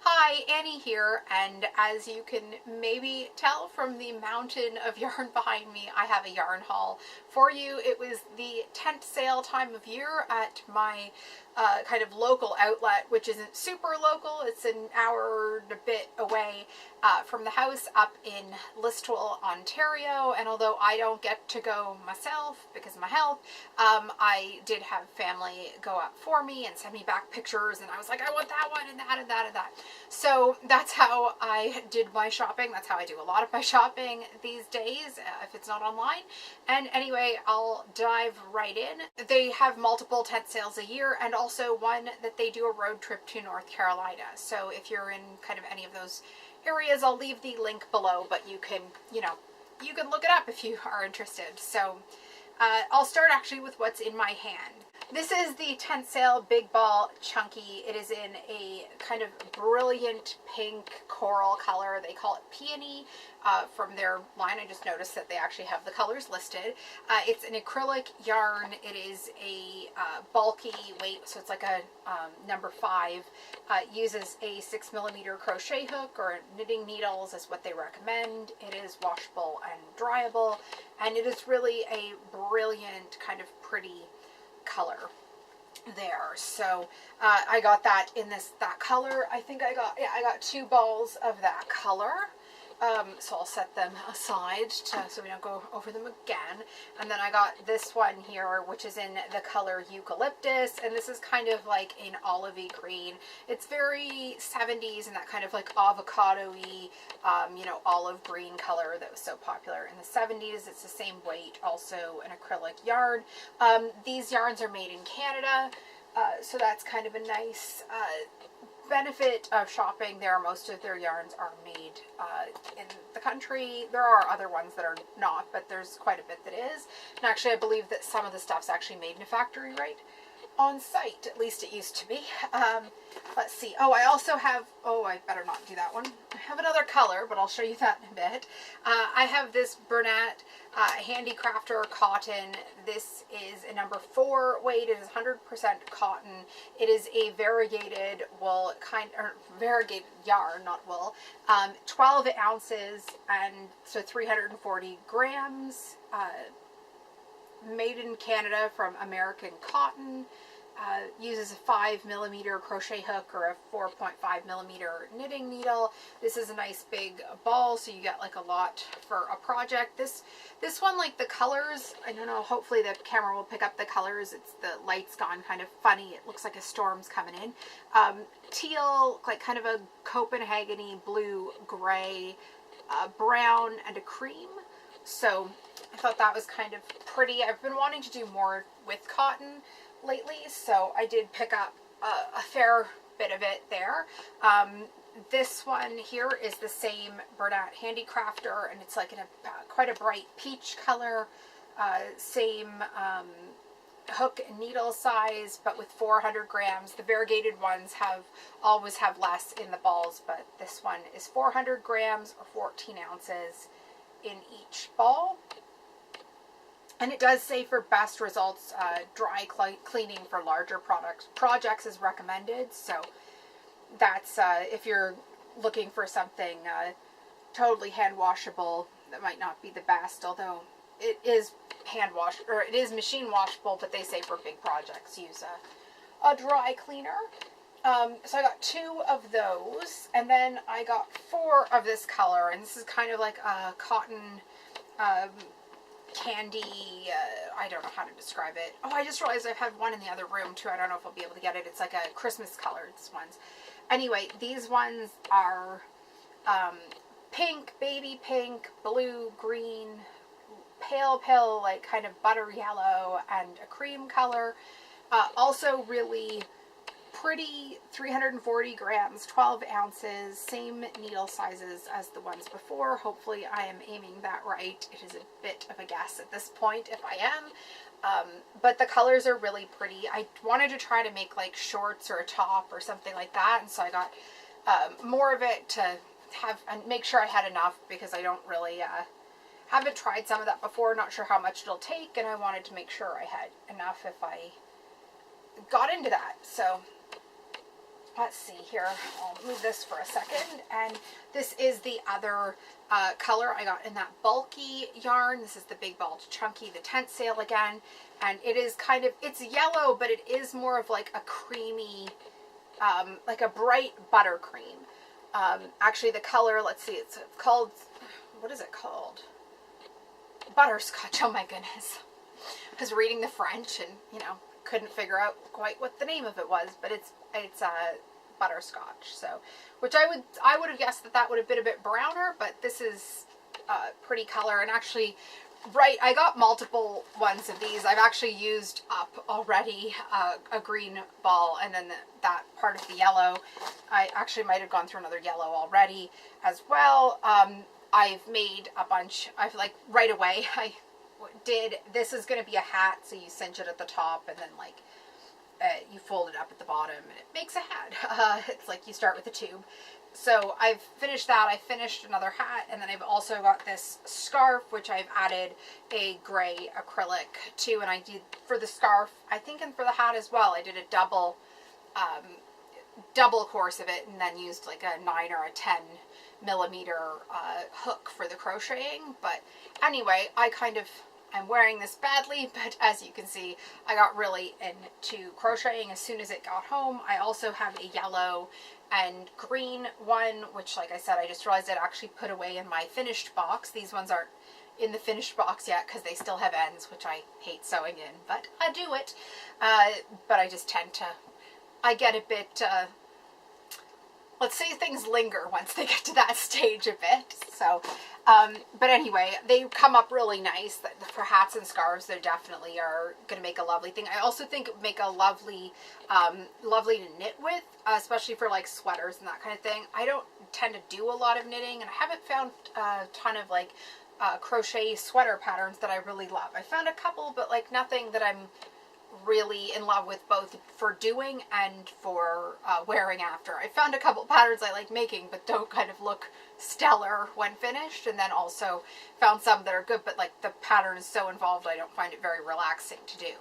Hi, Annie here, and as you can maybe tell from the mountain of yarn behind me, I have a yarn haul for you. It was the tent sale time of year at my kind of local outlet, which isn't super local. It's an hour and a bit away from the house up in Listowel, Ontario, and although I don't get to go myself because of my health, I did have family go up for me and send me back pictures, and I was like, I want that one and that and that and that. So that's how I did my shopping. That's how I do a lot of my shopping these days, if it's not online. And anyway, I'll dive right in. They have multiple tent sales a year, and also one that they do a road trip to North Carolina. So if you're in kind of any of those areas, I'll leave the link below, but you can look it up if you are interested. So I'll start actually with what's in my hand. This is the tent sale Big Ball Chunky. It is in a kind of brilliant pink coral color. They call it peony from their line. I just noticed that they actually have the colors listed. It's an acrylic yarn. It is a bulky weight, so it's like a number 5. Uses a 6mm crochet hook or knitting needles is what they recommend. It is washable and dryable, and it is really a brilliant kind of pretty color there. So I got that in that color. I think I got 2 balls of that color. So I'll set them aside so we don't go over them again. And then I got this one here, which is in the color Eucalyptus, and this is kind of like an olivey green. It's very 70s and that kind of like avocado-y, olive green color that was so popular in the 70s. It's the same weight, also an acrylic yarn. These yarns are made in Canada, so that's kind of a nice benefit of shopping there. Most of their yarns are made in the country. There are other ones that are not, but there's quite a bit that is. And actually, I believe that some of the stuff's actually made in a factory right on site. At least it used to be. Let's see. Oh, I also have, I better not do that one. I have another color, but I'll show you that in a bit. I have this Bernat Handicrafter cotton. This is a number 4 weight. It is 100% cotton. It is a variegated wool variegated yarn, not wool. 12 ounces, and so 340 grams. Made in Canada from American Cotton. Uses a 5mm crochet hook or a 4.5mm knitting needle. This is a nice big ball, so you get like a lot for a project. This one, like the colors, I don't know, hopefully the camera will pick up the colors. It's the light's gone kind of funny. It looks like a storm's coming in. Teal, like kind of a Copenhagen-y blue, gray, brown, and a cream. So I thought that was kind of pretty. I've been wanting to do more with cotton lately, so I did pick up a fair bit of it there. This one here is the same Bernat Handicrafter, and it's like in quite a bright peach color. Same hook and needle size, but with 400 grams. The variegated ones always have less in the balls, but this one is 400 grams or 14 ounces in each ball. And it does say for best results, dry cleaning for larger projects is recommended. So that's if you're looking for something totally hand washable, that might not be the best, although it is it is machine washable, but they say for big projects use a dry cleaner. So I got 2 of those, and then I got 4 of this color, and this is kind of like a cotton candy, I don't know how to describe it. Oh, I just realized I've had one in the other room too. I don't know if I'll be able to get it. It's like a Christmas colored ones. Anyway, these ones are pink, baby pink, blue, green, pale, like kind of butter yellow, and a cream color. Also really pretty, 340 grams, 12 ounces, same needle sizes as the ones before. Hopefully I am aiming that right. It is a bit of a guess at this point if I am. But the colors are really pretty. I wanted to try to make like shorts or a top or something like that, and so I got more of it to have and make sure I had enough, because I don't really haven't tried some of that before, not sure how much it'll take, and I wanted to make sure I had enough if I got into that. So let's see here, I'll move this for a second, and this is the other color I got in that bulky yarn. This is the big ball chunky, the tent sale again, and it is kind of, it's yellow, but it is more of like a creamy, like a bright buttercream. Actually the color, let's see, it's called, what is it called? Butterscotch. Oh my goodness. I was reading the French and, you know, couldn't figure out quite what the name of it was, but it's butterscotch. So, which I would have guessed that would have been a bit browner, but this is pretty color. And actually, right, I got multiple ones of these. I've actually used up already a green ball, and then that part of the yellow. I actually might have gone through another yellow already as well. I've made a bunch. I've like right away I did, this is going to be a hat, so you cinch it at the top and then like you fold it up at the bottom and it makes a hat. It's like you start with a tube. So I've finished that. I finished another hat, and then I've also got this scarf, which I've added a gray acrylic to, and I did for the scarf, I think, and for the hat as well, I did a double course of it, and then used like a 9 or a 10 millimeter hook for the crocheting. But anyway, I'm wearing this badly, but as you can see, I got really into crocheting as soon as it got home. I also have a yellow and green one, which, like I said, I just realized I'd actually put away in my finished box. These ones aren't in the finished box yet because they still have ends, which I hate sewing in, but I do it. But I just tend to, I get a bit, let's say things linger once they get to that stage a bit. So, but anyway, they come up really nice. For hats and scarves, they definitely are going to make a lovely thing. I also think it would make a lovely, lovely to knit with, especially for like sweaters and that kind of thing. I don't tend to do a lot of knitting, and I haven't found a ton of like crochet sweater patterns that I really love. I found a couple, but like nothing that I'm really in love with, both for doing and for wearing after. I found a couple patterns I like making but don't kind of look stellar when finished, and then also found some that are good, but like the pattern is so involved I don't find it very relaxing to do.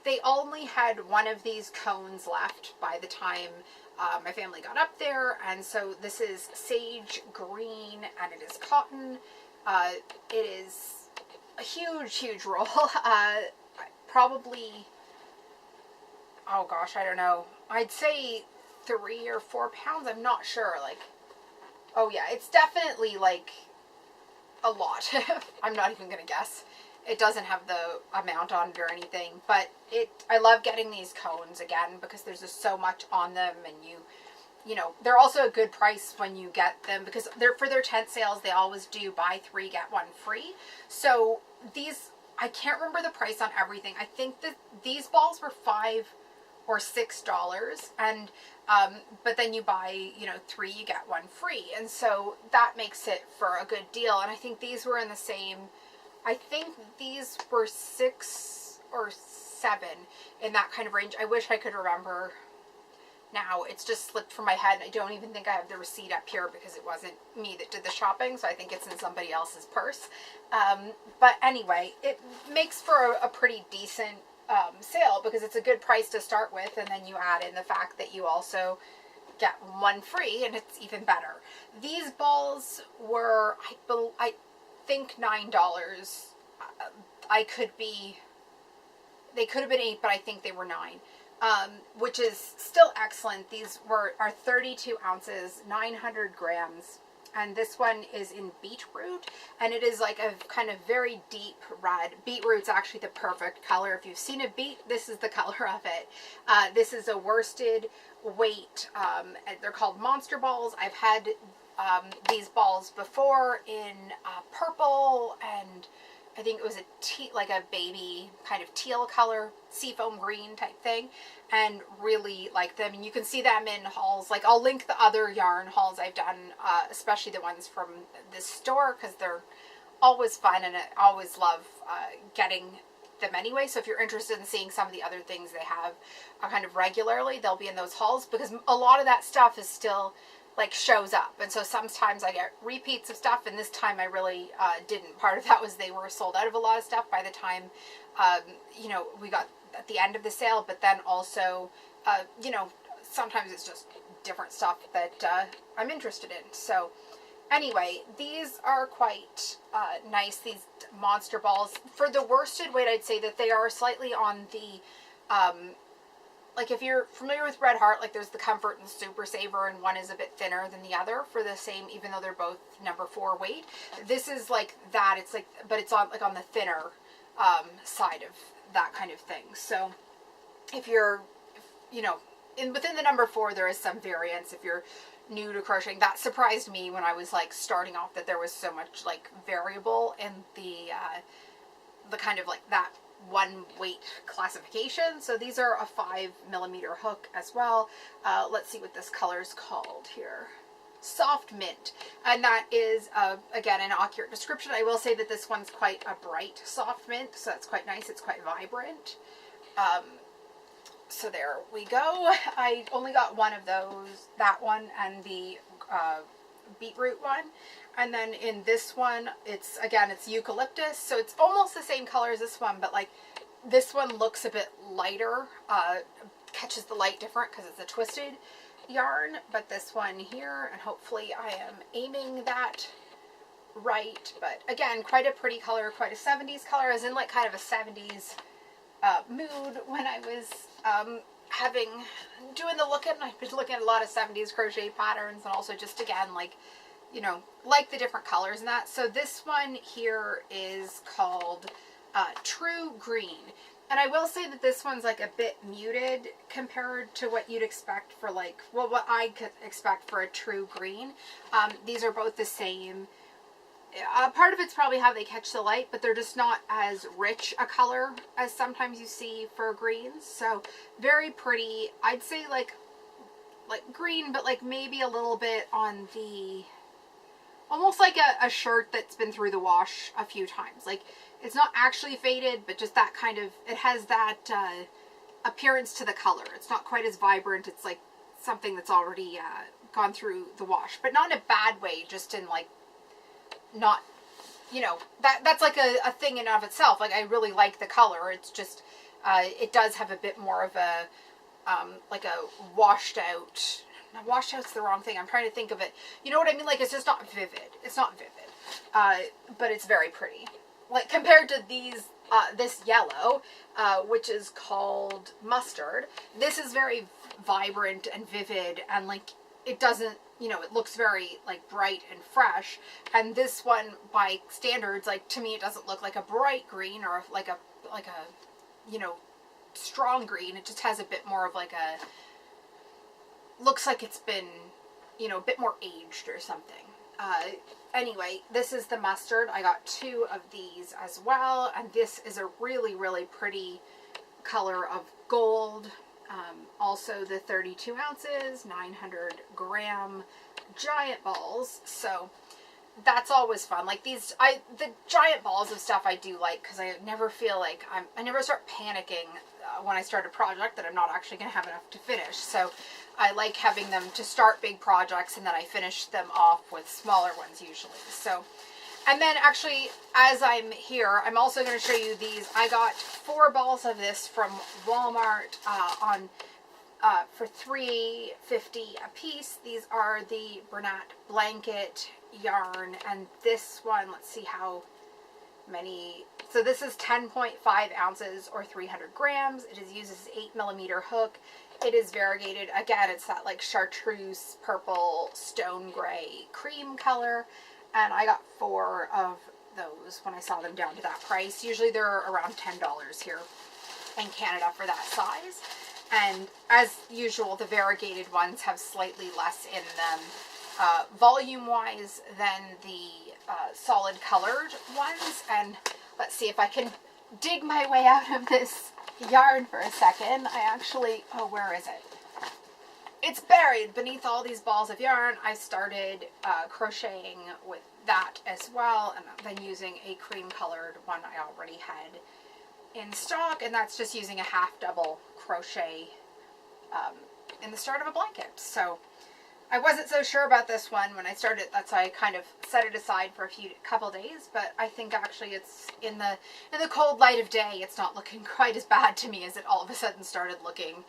They only had one of these cones left by the time my family got up there, and so this is sage green, and it is cotton. It is a huge roll. Probably, oh gosh, I don't know. I'd say 3 or 4 pounds. I'm not sure. Like, oh yeah, it's definitely like a lot. I'm not even gonna guess. It doesn't have the amount on it or anything, but I love getting these cones again because there's just so much on them, and you know, they're also a good price when you get them because for their tent sales, they always do buy 3 get 1 free. So these, I can't remember the price on everything. I think that these balls were $5 or $6, and but then you buy, you know, 3 you get 1 free, and so that makes it for a good deal. And I think these were in the same, I think these were 6 or 7 in that kind of range. I wish I could remember now. It's just slipped from my head, and I don't even think I have the receipt up here because it wasn't me that did the shopping, so I think it's in somebody else's purse. But anyway, it makes for a pretty decent sale because it's a good price to start with, and then you add in the fact that you also get 1 free, and it's even better. These balls were, I think $9. They could have been 8, but I think they were 9. Which is still excellent. These are 32 ounces, 900 grams, and this one is in beetroot, and it is like a kind of very deep red. Beetroot's actually the perfect color. If you've seen a beet, this is the color of it. This is a worsted weight. They're called monster balls. I've had these balls before in purple, and I think it was like a baby kind of teal color, seafoam green type thing, and really like them. And you can see them in hauls. Like, I'll link the other yarn hauls I've done, especially the ones from this store, because they're always fun, and I always love getting them anyway. So if you're interested in seeing some of the other things they have kind of regularly, they'll be in those hauls, because a lot of that stuff is still like shows up, and so sometimes I get repeats of stuff, and this time I really didn't. Part of that was they were sold out of a lot of stuff by the time you know, we got at the end of the sale, but then also you know, sometimes it's just different stuff that I'm interested in. So anyway, these are quite nice, these monster balls. For the worsted weight, I'd say that they are slightly on the, like if you're familiar with Red Heart, like there's the Comfort and Super Saver, and one is a bit thinner than the other for the same, even though they're both number 4 weight. This is like that, it's like, but it's on like on the thinner side of that kind of thing. So if you're, you know, within the number 4, there is some variance if you're new to crocheting. That surprised me when I was like starting off, that there was so much like variable in the kind of like that one weight classification. So these are a 5mm hook as well. Let's see what this color is called here. Soft Mint, and that is again an accurate description. I will say that this one's quite a bright soft mint, so that's quite nice. It's quite vibrant. So there we go. I only got one of those, that one and the beetroot one. And then in this one, it's, again, it's eucalyptus, so it's almost the same color as this one, but like this one looks a bit lighter, catches the light different because it's a twisted yarn. But this one here, and hopefully I am aiming that right, but again, quite a pretty color, quite a 70s color, as in like kind of a 70s mood when I was doing the looking. I've been looking at a lot of 70s crochet patterns, and also just again, like, you know, like the different colors and that. So this one here is called True Green. And I will say that this one's like a bit muted compared to what you'd expect for like, well, what I could expect for a true green. These are both the same. Part of it's probably how they catch the light, but they're just not as rich a color as sometimes you see for greens. So very pretty. I'd say like green, but like maybe a little bit on the, almost like a shirt that's been through the wash a few times. Like it's not actually faded, but just that kind of, it has that appearance to the color. It's not quite as vibrant. It's like something that's already gone through the wash, but not in a bad way, just in like, not, you know, that's like a thing in and of itself. Like I really like the color. It's just it does have a bit more of a like a washed out's the wrong thing. I'm trying to think of it. You know what I mean? Like it's just not vivid. It's not vivid, but it's very pretty. Like compared to these, this yellow, which is called Mustard. This is very vibrant and vivid, and like it doesn't, you know, it looks very like bright and fresh. And this one, by standards, like to me, it doesn't look like a bright green or like a you know, strong green. It just has a bit more of like a, looks like it's been, you know, a bit more aged or something. Anyway, this is the Mustard. I got 2 of these as well, and this is a really, really pretty color of gold. Also the 32 ounces, 900 gram giant balls. So that's always fun. Like these, the giant balls of stuff I do like, because I never feel like I never start panicking when I start a project that I'm not actually going to have enough to finish. So I like having them to start big projects, and then I finish them off with smaller ones usually. So, and then actually, as I'm here, I'm also going to show you these. I got 4 balls of this from Walmart for $3.50 a piece. These are the Bernat blanket yarn, and this one, let's see how many. So this is 10.5 ounces or 300 grams. It is used as an 8mm hook. It is variegated. Again, it's that like chartreuse, purple, stone gray, cream color. And I got 4 of those when I saw them down to that price. Usually they're around $10 here in Canada for that size. And as usual, the variegated ones have slightly less in them volume-wise than the solid colored ones. And let's see if I can dig my way out of this yarn for a second. I actually, oh, where is it? It's buried beneath all these balls of yarn. I started crocheting with that as well, and then using a cream colored one I already had in stock, and that's just using a half double crochet in the start of a blanket. So I wasn't so sure about this one when I started. That's why I kind of set it aside for a couple days, but I think actually it's in the cold light of day, it's not looking quite as bad to me as it all of a sudden started looking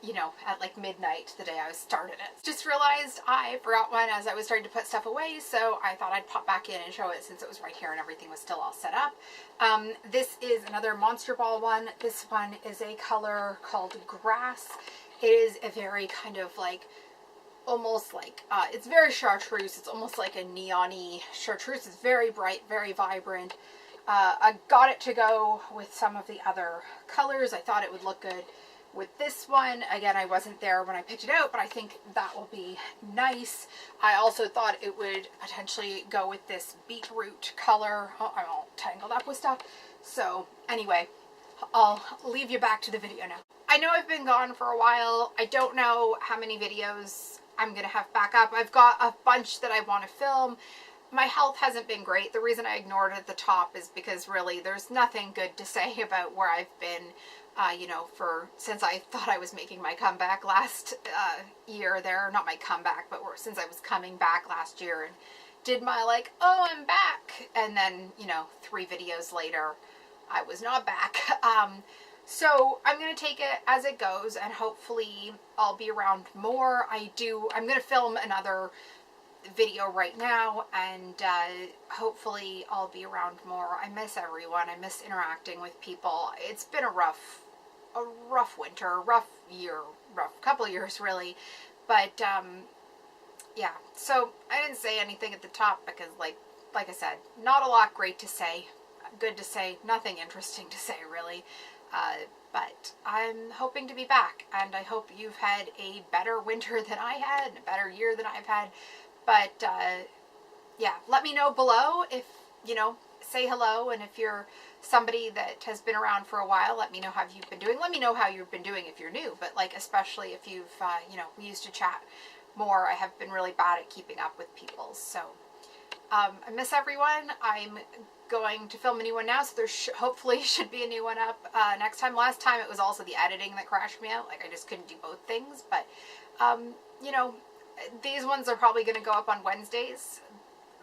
you know, at like midnight the day I started it. Just realized I forgot one as I was starting to put stuff away, so I thought I'd pop back in and show it since it was right here and everything was still all set up. This is another Monster Ball one. This one is a color called Grass. It is a very kind of like, almost like, it's very chartreuse. It's almost like a neon-y chartreuse. It's very bright, very vibrant. I got it to go with some of the other colors. I thought it would look good with this one. Again, I wasn't there when I picked it out, but I think that will be nice. I also thought it would potentially go with this beetroot color. Oh, I'm all tangled up with stuff. So anyway, I'll leave you back to the video now. I know I've been gone for a while. I don't know how many videos I'm going to have back up. I've got a bunch that I want to film. My health hasn't been great. The reason I ignored it at the top is because really there's nothing good to say about where I've been, you know, since I thought I was making my comeback last year there. Not my comeback, but since I was coming back last year and did my like, oh, I'm back. And then, you know, 3 videos later, I was not back. So I'm going to take it as it goes, and hopefully I'll be around more. I'm going to film another video right now, and hopefully I'll be around more. I miss everyone. I miss interacting with people. It's been a rough winter, rough year, rough couple years really, but yeah. So I didn't say anything at the top because like I said, not a lot great to say, good to say, nothing interesting to say really. But I'm hoping to be back, and I hope you've had a better winter than I had, and a better year than I've had. But yeah, let me know below if, you know, say hello, and if you're somebody that has been around for a while, let me know how you've been doing. Let me know how you've been doing if you're new, but like especially if you've, you know, we used to chat more. I have been really bad at keeping up with people, so I miss everyone. I'm going to film a new one now, so there hopefully should be a new one up next time. Last time it was also the editing that crashed me out. Like I just couldn't do both things, but you know, these ones are probably going to go up on Wednesdays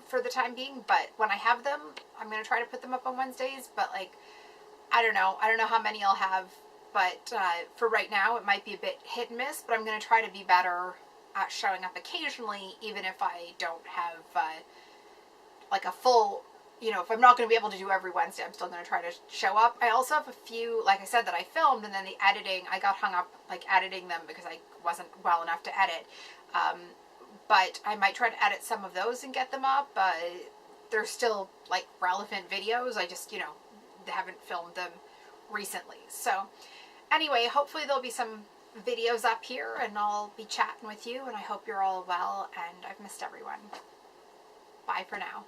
for the time being, but when I have them, I'm going to try to put them up on Wednesdays, but like, I don't know how many I'll have, but for right now, it might be a bit hit and miss, but I'm going to try to be better at showing up occasionally, even if I don't have like a full, you know, if I'm not going to be able to do every Wednesday, I'm still going to try to show up. I also have a few, like I said, that I filmed, and then the editing, I got hung up like editing them because I wasn't well enough to edit. But I might try to edit some of those and get them up. They're still like relevant videos. I just, you know, haven't filmed them recently. So anyway, hopefully there'll be some videos up here, and I'll be chatting with you, and I hope you're all well, and I've missed everyone. Bye for now.